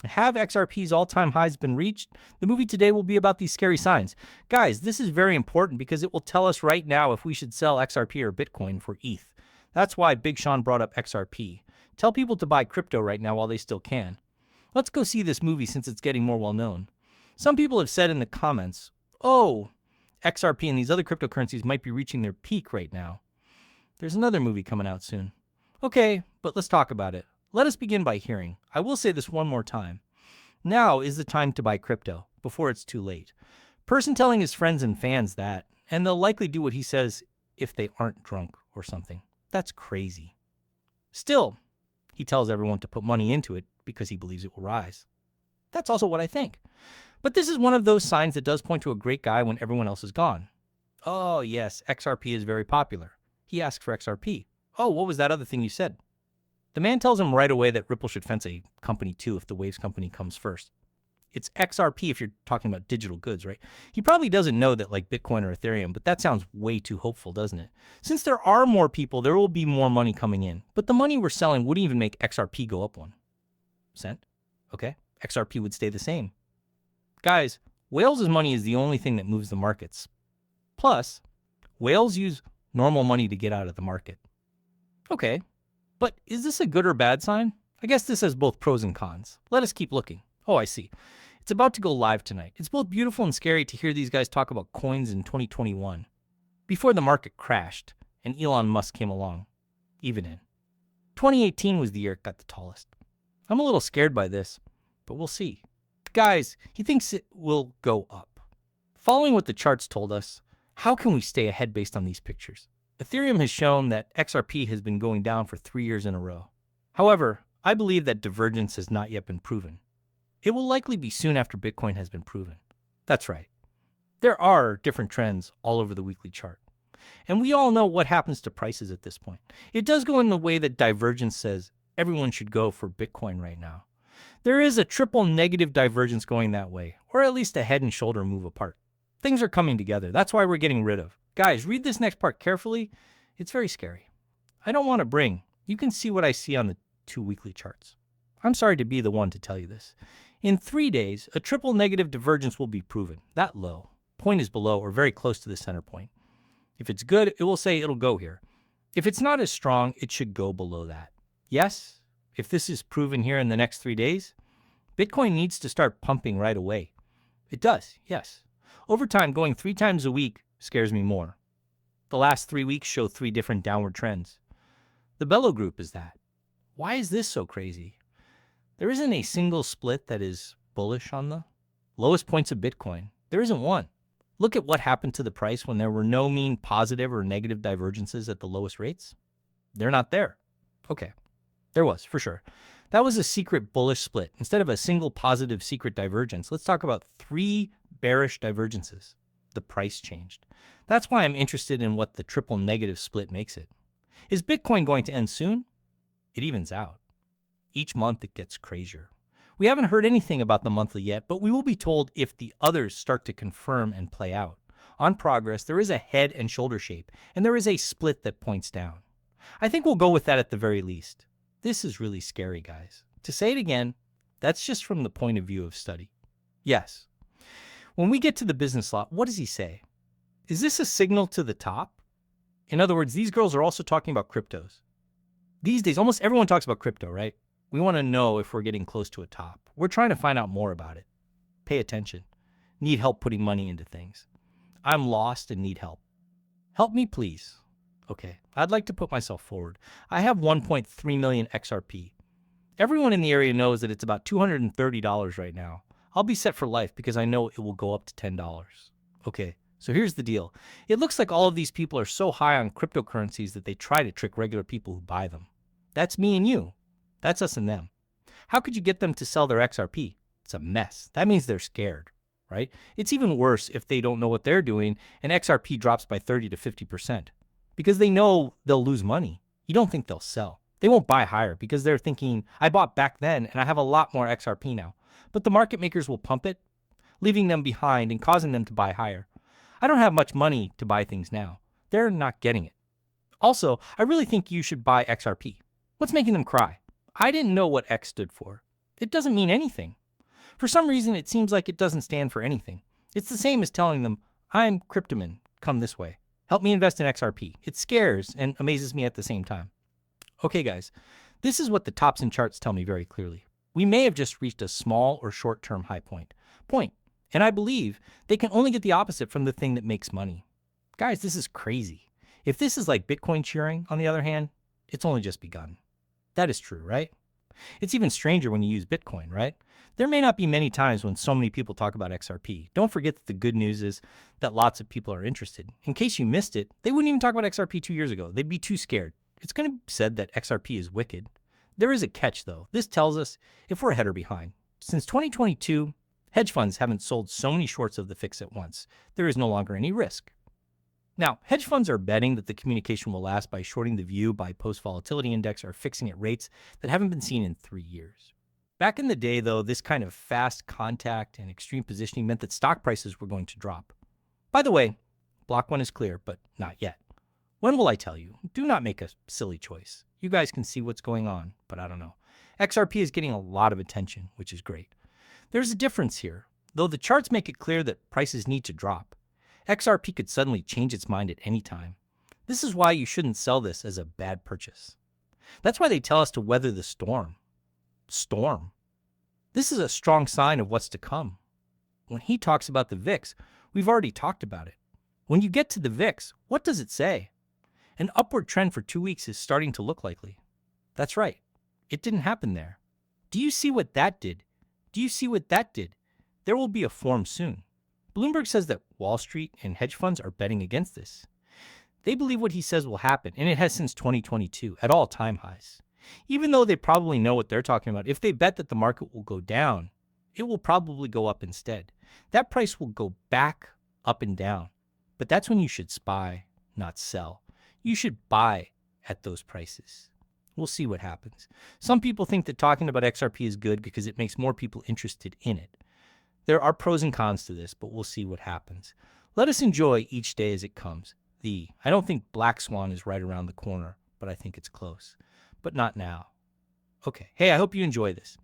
Have XRP's all-time highs been reached? The movie today will be about these scary signs. Guys, this is very important because it will tell us right now if we should sell XRP or Bitcoin for ETH. That's why Big Sean brought up XRP. Tell people to buy crypto right now while they still can. Let's go see this movie since it's getting more well-known. Some people have said in the comments, oh, XRP and these other cryptocurrencies might be reaching their peak right now. There's another movie coming out soon. Okay, but let's talk about it. Let us begin by hearing. I will say this one more time. Now is the time to buy crypto, before it's too late. Person telling his friends and fans that, and they'll likely do what he says if they aren't drunk or something. That's crazy. Still, he tells everyone to put money into it because he believes it will rise. That's also what I think. But this is one of those signs that does point to a great guy when everyone else is gone. Oh yes, XRP is very popular. He asks for XRP. Oh, what was that other thing you said? The man tells him right away that Ripple should fence a company too if the Waves company comes first. It's XRP if you're talking about digital goods, right? He probably doesn't know that like Bitcoin or Ethereum, but that sounds way too hopeful, doesn't it? Since there are more people, there will be more money coming in. But the money we're selling wouldn't even make XRP go up 1 cent. Okay, XRP would stay the same. Guys, whales' money is the only thing that moves the markets. Plus, whales use normal money to get out of the market. Okay, but is this a good or bad sign? I guess this has both pros and cons. Let us keep looking. Oh, I see. It's about to go live tonight. It's both beautiful and scary to hear these guys talk about coins in 2021. Before the market crashed and Elon Musk came along. Even in 2018 was the year it got the tallest. I'm a little scared by this, but we'll see. Guys, he thinks it will go up. Following what the charts told us, how can we stay ahead based on these pictures? Ethereum has shown that XRP has been going down for 3 years in a row. However, I believe that divergence has not yet been proven. It will likely be soon after Bitcoin has been proven. That's right. There are different trends all over the weekly chart. And we all know what happens to prices at this point. It does go in the way that divergence says everyone should go for Bitcoin right now. There is a triple negative divergence going that way, or at least a head and shoulder move apart. Things are coming together. That's why we're getting rid of. Guys, read this next part carefully. It's very scary. I don't want to bring. You can see what I see on the 2 weekly charts. I'm sorry to be the one to tell you this. In 3 days, a triple negative divergence will be proven. That low. Point is below or very close to the center point. If it's good, it will say it'll go here. If it's not as strong, it should go below that. Yes, if this is proven here in the next 3 days, Bitcoin needs to start pumping right away. It does, yes. Over time, going 3 times a week scares me more. The last 3 weeks show 3 different downward trends. The Bellow Group is that. Why is this so crazy? There isn't a single split that is bullish on the lowest points of Bitcoin. There isn't one. Look at what happened to the price when there were no mean positive or negative divergences at the lowest rates. They're not there. Okay, there was, for sure. That was a secret bullish split. Instead of a single positive secret divergence, let's talk about 3 bearish divergences. The price changed. That's why I'm interested in what the triple negative split makes it. Is Bitcoin going to end soon? It evens out. Each month it gets crazier. We haven't heard anything about the monthly yet, but we will be told if the others start to confirm and play out. On progress, there is a head and shoulder shape, and there is a split that points down. I think we'll go with that at the very least. This is really scary, guys. To say it again, that's just from the point of view of study. Yes. When we get to the business lot, what does he say? Is this a signal to the top? In other words, these girls are also talking about cryptos. These days, almost everyone talks about crypto, right? We want to know if we're getting close to a top. We're trying to find out more about it. Pay attention. Need help putting money into things. I'm lost and need help. Help me, please. Okay, I'd like to put myself forward. I have 1.3 million XRP. Everyone in the area knows that it's about $230 right now. I'll be set for life because I know it will go up to $10. Okay, so here's the deal. It looks like all of these people are so high on cryptocurrencies that they try to trick regular people who buy them. That's me and you. That's us and them. How could you get them to sell their XRP? It's a mess. That means they're scared, right? It's even worse if they don't know what they're doing and XRP drops by 30 to 50% because they know they'll lose money. You don't think they'll sell. They won't buy higher because they're thinking, I bought back then and I have a lot more XRP now. But the market makers will pump it, leaving them behind and causing them to buy higher. I don't have much money to buy things now. They're not getting it. Also, I really think you should buy XRP. What's making them cry? I didn't know what X stood for. It doesn't mean anything. For some reason, it seems like it doesn't stand for anything. It's the same as telling them, I'm Cryptoman, come this way. Help me invest in XRP. It scares and amazes me at the same time. Okay, guys, this is what the tops and charts tell me very clearly. We may have just reached a small or short-term high point. And I believe they can only get the opposite from the thing that makes money. Guys, this is crazy. If this is like Bitcoin cheering, on the other hand, it's only just begun. That is true, right? It's even stranger when you use Bitcoin, right? There may not be many times when so many people talk about XRP. Don't forget that the good news is that lots of people are interested. In case you missed it, they wouldn't even talk about XRP 2 years ago. They'd be too scared. It's going to be said that XRP is wicked. There is a catch, though. This tells us if we're ahead or behind. Since 2022, hedge funds haven't sold so many shorts of the fix at once. There is no longer any risk. Now, hedge funds are betting that the communication will last by shorting the view by post-volatility index or fixing at rates that haven't been seen in 3 years. Back in the day, though, this kind of fast contact and extreme positioning meant that stock prices were going to drop. By the way, block one is clear, but not yet. When will I tell you? Do not make a silly choice. You guys can see what's going on, but I don't know. XRP is getting a lot of attention, which is great. There's a difference here. Though the charts make it clear that prices need to drop, XRP could suddenly change its mind at any time. This is why you shouldn't sell this as a bad purchase. That's why they tell us to weather the storm. This is a strong sign of what's to come. When he talks about the VIX, we've already talked about it. When you get to the VIX, what does it say? An upward trend for 2 weeks is starting to look likely. That's right. It didn't happen there. Do you see what that did? There will be a form soon. Bloomberg says that Wall Street and hedge funds are betting against this. They believe what he says will happen, and it has since 2022 at all-time highs. Even though they probably know what they're talking about, if they bet that the market will go down, it will probably go up instead. That price will go back up and down. But that's when you should spy, not sell. You should buy at those prices. We'll see what happens. Some people think that talking about XRP is good because it makes more people interested in it. There are pros and cons to this, but we'll see what happens. Let us enjoy each day as it comes. I don't think Black Swan is right around the corner, but I think it's close. But not now. Okay. Hey, I hope you enjoy this.